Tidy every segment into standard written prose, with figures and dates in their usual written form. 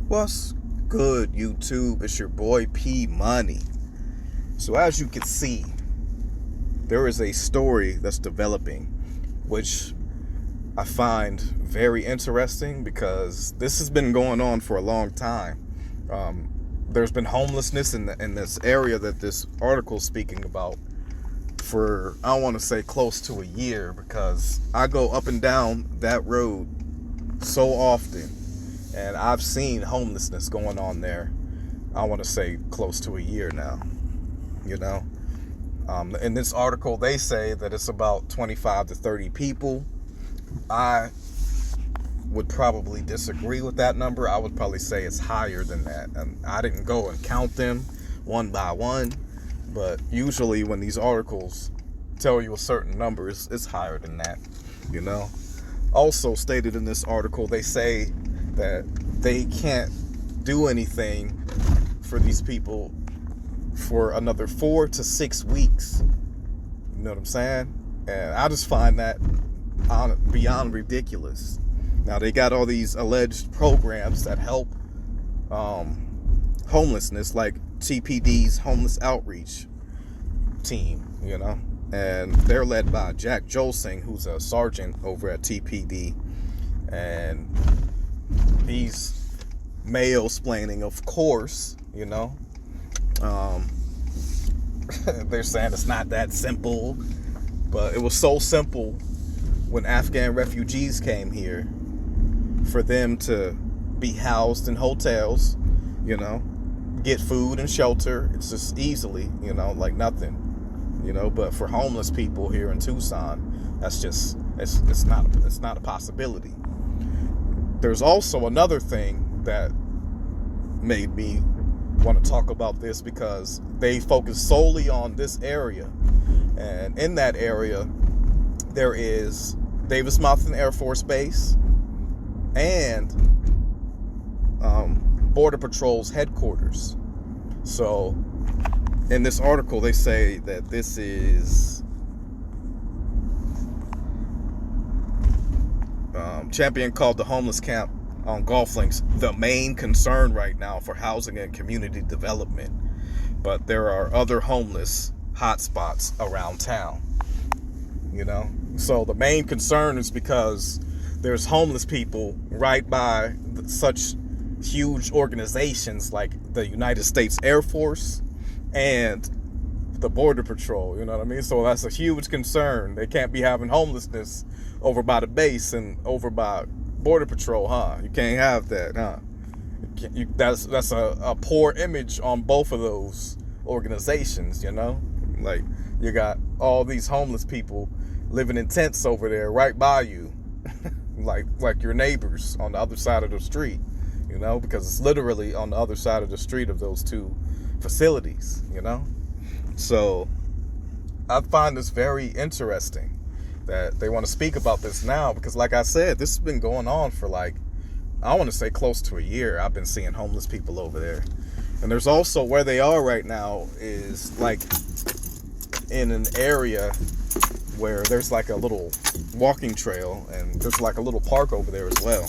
What's good, YouTube? It's your boy P Money. So as you can see, there is a story that's developing, which I find very interesting because this has been going on for a long time. There's been homelessness in this area that this article is speaking about for, I want to say, close to a year, because I go up and down that road so often, and I've seen homelessness going on there, I want to say, close to a year now. In this article, they say that it's about 25 to 30 people. I would probably disagree with that number. I would probably say it's higher than that. And I didn't go and count them one by one, but usually when these articles tell you a certain number, it's higher than that, Also stated in this article, they say that they can't do anything for these people for another 4 to 6 weeks. You know what I'm saying? And I just find that beyond ridiculous. Now, they got all these alleged programs that help homelessness, like TPD's Homeless Outreach Team, and they're led by Jack Jolsing, who's a sergeant over at TPD, and he's male-splaining, of course, they're saying it's not that simple, but it was so simple when Afghan refugees came here for them to be housed in hotels, get food and shelter. It's just easily, like nothing, but for homeless people here in Tucson, that's just, it's not a possibility. There's also another thing that made me want to talk about this, because they focus solely on this area, and in that area there is Davis Mountain Air Force Base and Border Patrol's headquarters. So in this article, they say that this is Champion called the homeless camp on golf links the main concern right now for housing and community development. But there are other homeless hotspots around town, So the main concern is because there's homeless people right by such huge organizations like the United States Air Force and the Border Patrol, So that's a huge concern. They can't be having homelessness over by the base and over by Border Patrol, huh? You can't have that, huh? That's a poor image on both of those organizations, Like, you got all these homeless people living in tents over there right by you, like your neighbors on the other side of the street, because it's literally on the other side of the street of those two facilities, So I find this very interesting that they want to speak about this now, because like I said, this has been going on for I want to say close to a year. I've been seeing homeless people over there. And there's also, where they are right now is in an area where there's a little walking trail, and there's a little park over there as well,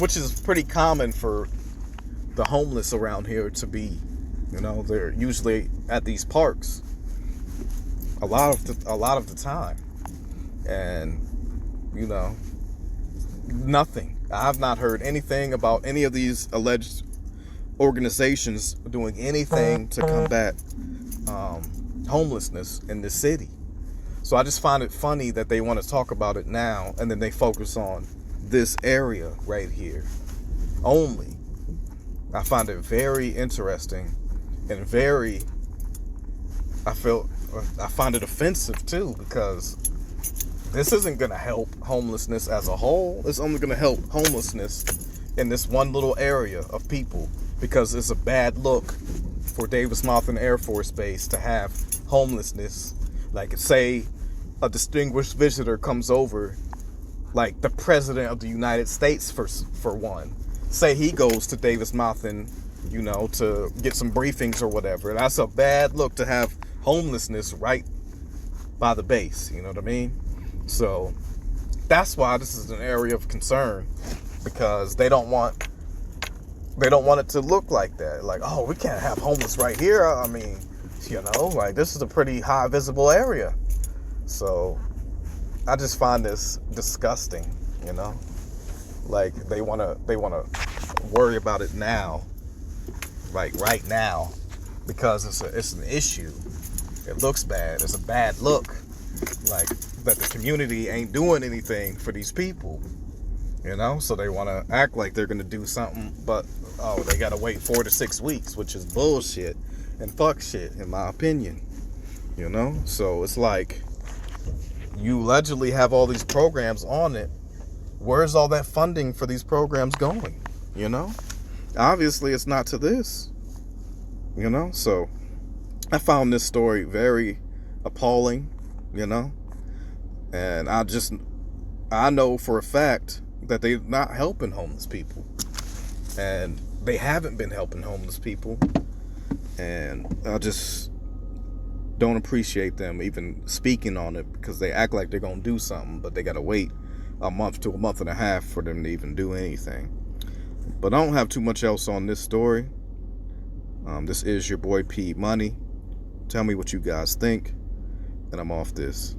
which is pretty common for the homeless around here to be. They're usually at these parks a lot of the time, and nothing. I have not heard anything about any of these alleged organizations doing anything to combat homelessness in this city. So I just find it funny that they want to talk about it now, and then they focus on this area right here only. I find it very interesting, and I find it offensive too, because this isn't going to help homelessness as a whole. It's only going to help homelessness in this one little area of people, because it's a bad look for Davis Mountain Air Force Base to have homelessness. Like, say a distinguished visitor comes over, like the President of the United States for one. Say he goes to Davis Mountain, to get some briefings or whatever. That's a bad look to have homelessness right by the base. You know what I mean? So that's why this is an area of concern, because they don't want they don't want it to look like that. Like, oh, we can't have homeless right here. I mean, like, this is a pretty high visible area. So I just find this disgusting, like they want to worry about it now, like right now, because it's an issue. It looks bad. It's a bad look, like that the community ain't doing anything for these people, so they want to act like they're going to do something, but they got to wait 4 to 6 weeks, which is bullshit and fuck shit, in my opinion. So it's like, you allegedly have all these programs on it. Where's all that funding for these programs going? Obviously it's not to this. So I found this story very appalling, and I know for a fact that they're not helping homeless people, and they haven't been helping homeless people, and I just don't appreciate them even speaking on it, because they act like they're gonna do something, but they gotta wait a month to a month and a half for them to even do anything. But I don't have too much else on this story. This is your boy P Money. Tell me what you guys think, and I'm off this.